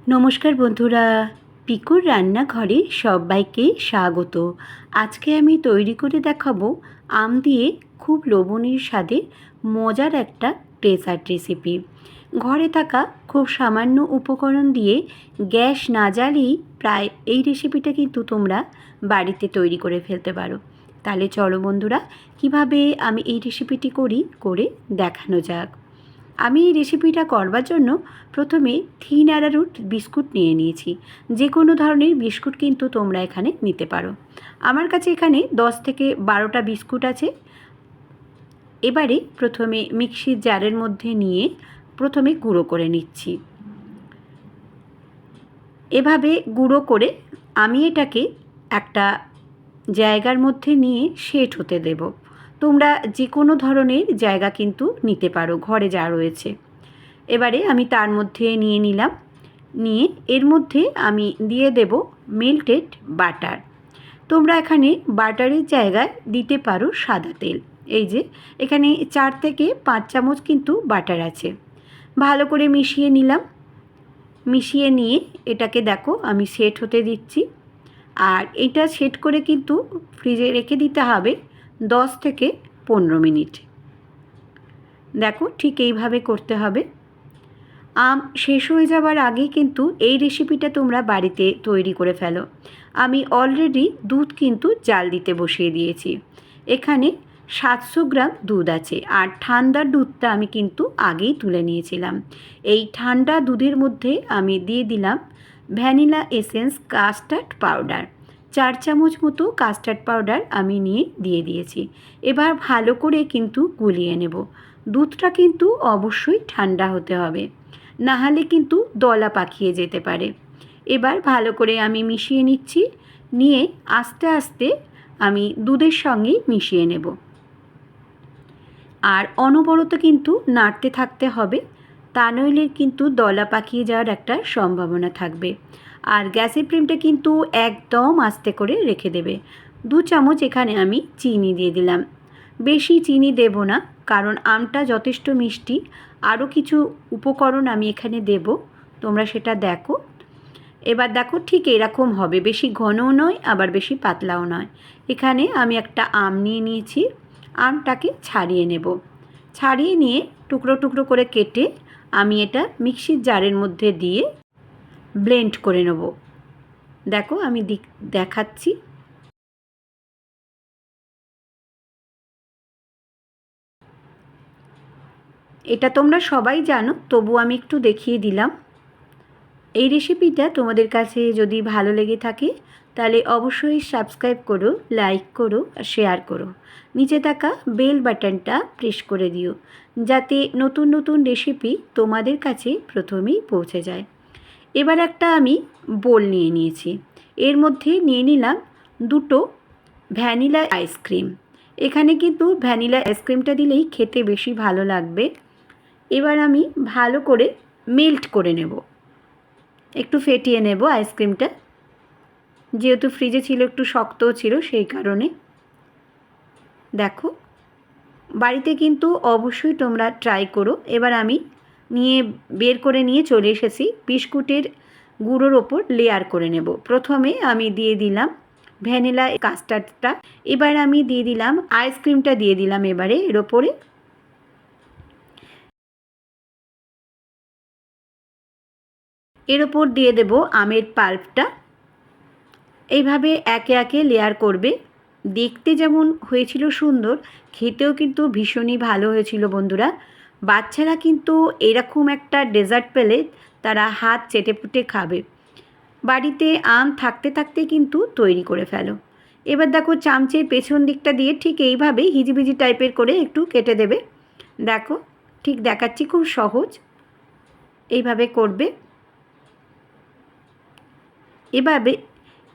নমস্কার বন্ধুরা, পিকুর রান্নাঘরে সবাইকে স্বাগত। আজকে আমি তৈরি করে দেখাবো আম দিয়ে খুব লোভনীয় স্বাদে মজার একটা ডেজার্ট রেসিপি। ঘরে থাকা খুব সামান্য উপকরণ দিয়ে গ্যাস না জ্বালিয়েই প্রায় এই রেসিপিটা কিন্তু তোমরা বাড়িতে তৈরি করে ফেলতে পারো। তাহলে চলো বন্ধুরা, কিভাবে আমি এই রেসিপিটি করে দেখানো যাক। আমি এই রেসিপিটা করবার জন্য প্রথমে থিন অ্যারারুট বিস্কুট নিয়ে নিয়েছি। যে কোনো ধরনের বিস্কুট কিন্তু তোমরা এখানে নিতে পারো। আমার কাছে এখানে 10 থেকে 12টা বিস্কুট আছে। এবারে প্রথমে মিক্সির জারের মধ্যে নিয়ে প্রথমে গুঁড়ো করে নিচ্ছি। এভাবে গুঁড়ো করে আমি এটাকে একটা জায়গার মধ্যে নিয়ে সেট হতে দেব। তোমরা যে কোনো ধরনের জায়গা কিন্তু নিতে পারো, ঘরে যা রয়েছে। এবারে আমি তার মধ্যে নিয়ে এর মধ্যে আমি দিয়ে দেব মেল্টেড বাটার। তোমরা এখানে বাটারের জায়গায় দিতে পারো সাদা তেল। এই যে এখানে 4 থেকে 5 চামচ কিন্তু বাটার আছে। ভালো করে মিশিয়ে নিলাম। মিশিয়ে নিয়ে এটাকে দেখো আমি সেট হতে দিচ্ছি। আর এটা সেট করে কিন্তু ফ্রিজে রেখে দিতে হবে 10 থেকে 15 মিনিট। দেখো ঠিক এইভাবে করতে হবে। আম শেষ হয়ে যাওয়ার আগেই কিন্তু এই রেসিপিটা তোমরা বাড়িতে তৈরি করে ফেলো। আমি অলরেডি দুধ কিন্তু জাল দিতে বসিয়ে দিয়েছি। এখানে 700 গ্রাম দুধ আছে, আর ঠান্ডা দুধটা আমি কিন্তু আগেই তুলে নিয়েছিলাম। এই ঠান্ডা দুধের মধ্যে আমি দিয়ে দিলাম ভ্যানিলা এসেন্স কাস্টার্ড পাউডার। 4 চামচ মতো কাস্টার্ড পাউডার আমি দিয়ে দিয়েছি। এবার ভালো করে কিন্তু গুলিয়ে নেব। দুধটা কিন্তু অবশ্যই ঠান্ডা হতে হবে, না হলে কিন্তু দলা পাকিয়ে যেতে পারে। এবার ভালো করে আমি মিশিয়ে নিচ্ছি। নিয়ে আস্তে আস্তে আমি দুধের সঙ্গে মিশিয়ে নেব। আর অনবরত কিন্তু নাড়তে থাকতে হবে, তা নইলে কিন্তু দলা পাকিয়ে যাওয়ার একটা সম্ভাবনা থাকবে। আর গ্যাসের ফ্লেমটা কিন্তু একদম আস্তে করে রেখে দেবে। 2 চামচ এখানে আমি চিনি দিয়ে দিলাম। বেশি চিনি দেব না, কারণ আমটা যথেষ্ট মিষ্টি। আরও কিছু উপকরণ আমি এখানে দেব, তোমরা সেটা দেখো। এবার দেখো ঠিক এরকম হবে, বেশি ঘনও নয় আবার বেশি পাতলাও নয়। এখানে আমি একটা আম নিয়ে নিয়েছি। আমটাকে ছাড়িয়ে নেব। ছাড়িয়ে নিয়ে টুকরো টুকরো করে কেটে আমি এটা মিক্সির জারের মধ্যে দিয়ে ব্লেন্ড করে নেব। দেখো আমি দেখাচ্ছি। এটা তোমরা সবাই জানো, তবু আমি একটু দেখিয়ে দিলাম। এই রেসিপিটা তোমাদের কাছে যদি ভালো লেগে থাকে তাহলে অবশ্যই সাবস্ক্রাইব করো, লাইক করো আর শেয়ার করো। নিচে থাকা বেল বাটনটা প্রেস করে দিও, যাতে নতুন নতুন রেসিপি তোমাদের কাছে প্রথমেই পৌঁছে যায়। এবার একটা আমি বোল নিয়ে নিয়েছি। এর মধ্যে নিয়ে নিলাম 2টো ভ্যানিলা আইসক্রিম। এখানে কিন্তু ভ্যানিলা আইসক্রিমটা দিলেই খেতে বেশি ভালো লাগবে। এবার আমি ভালো করে মেল্ট করে নেব, একটু ফেটিয়ে নেব আইসক্রিমটা। যেহেতু ফ্রিজে ছিল একটু শক্তও ছিল, সেই কারণে। দেখো বাড়িতে কিন্তু অবশ্যই তোমরা ট্রাই করো। এবার আমি বের করে নিয়ে চলে এসেছি বিস্কুটের গুঁড়োর ওপর লেয়ার করে নেব। প্রথমে আমি দিয়ে দিলাম ভ্যানিলা কাস্টার্ডটা। এবার আমি দিয়ে দিলাম আইসক্রিমটা, দিয়ে দিলাম এবারে এর ওপরে। এর ওপর দিয়ে দেব আমের পাল্পটা। এইভাবে একে একে লেয়ার করবে। দেখতে যেমন হয়েছিল সুন্দর, খেতেও কিন্তু ভীষণই ভালো হয়েছিল বন্ধুরা। বাচ্চারা কিন্তু এরকম একটা ডেজার্ট পেলে তারা হাত চেটেপুটে খাবে। বাড়িতে আম থাকতে থাকতে কিন্তু তৈরি করে ফেলো। এবার দেখো চামচের পেছন দিকটা দিয়ে ঠিক এইভাবে হিজিবিজি টাইপের করে একটু কেটে দেবে। দেখো ঠিক দেখাচ্ছি, খুব সহজ। এইভাবে করবে।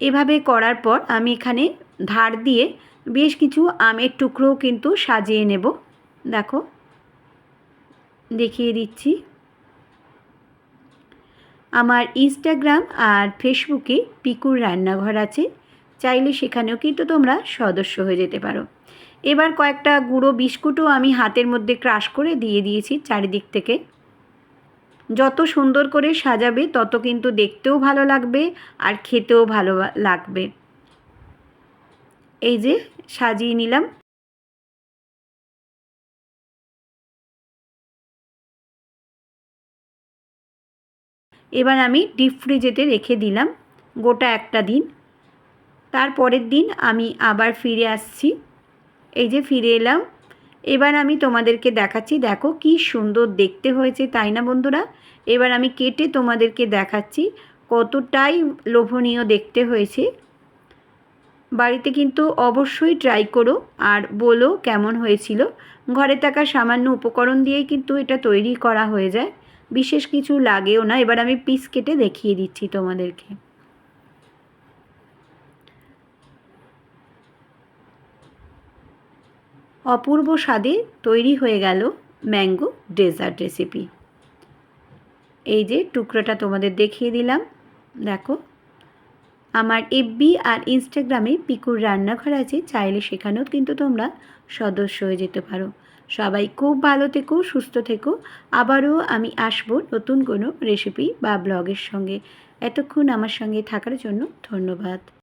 এভাবে করার পর আমি এখানে ধার দিয়ে বেশ কিছু আমের টুকরোও কিন্তু সাজিয়ে নেব। দেখো দেখিয়ে দিচ্ছি। আমার ইনস্টাগ্রাম আর ফেসবুকে পিকুর রান্নাঘর আছে, চাইলে সেখানেও কিন্তু তোমরা সদস্য হয়ে যেতে পারো। এবার কয়েকটা গুঁড়ো বিস্কুটও আমি হাতের মধ্যে ক্রাশ করে দিয়ে দিয়েছি চারিদিক থেকে। যত সুন্দর করে সাজাবে তত কিন্তু দেখতেও ভালো লাগবে আর খেতেও ভালো লাগবে। এই যে সাজিয়ে নিলাম। এবার আমি ডিপ ফ্রিজেতে রেখে দিলাম গোটা একটা দিন। তারপরের দিন আমি আবার ফিরে আসছি। এই যে ফিরে এলাম। এবার আমি তোমাদেরকে দেখাচ্ছি, দেখো কি সুন্দর দেখতে হয়েছে, তাই না বন্ধুরা? এবার আমি কেটে তোমাদেরকে দেখাচ্ছি কতটাই লোভনীয় দেখতে হয়েছে। বাড়িতে কিন্তু অবশ্যই ট্রাই করো আর বলো কেমন হয়েছিল। ঘরে থাকা সামান্য উপকরণ দিয়েই কিন্তু এটা তৈরি করা হয়ে যায়, বিশেষ কিছু লাগেও না। এবার আমি পিস কেটে দেখিয়ে দিচ্ছি তোমাদেরকে। অপূর্ব স্বাদে তৈরি হয়ে গেল ম্যাঙ্গো ডেজার্ট রেসিপি। এই যে টুকরোটা তোমাদের দেখিয়ে দিলাম, দেখো। আমার এফবি আর ইনস্টাগ্রামে পিকুর রান্নাঘর আছে, চাইলে সেখানেও কিন্তু তোমরা সদস্য হয়ে যেতে পারো। সবাই খুব ভালো থেকো, সুস্থ থেকো। আবারও আমি আসবো নতুন কোনো রেসিপি বা ব্লগের সঙ্গে। এতক্ষণ আমার সঙ্গে থাকার জন্য ধন্যবাদ।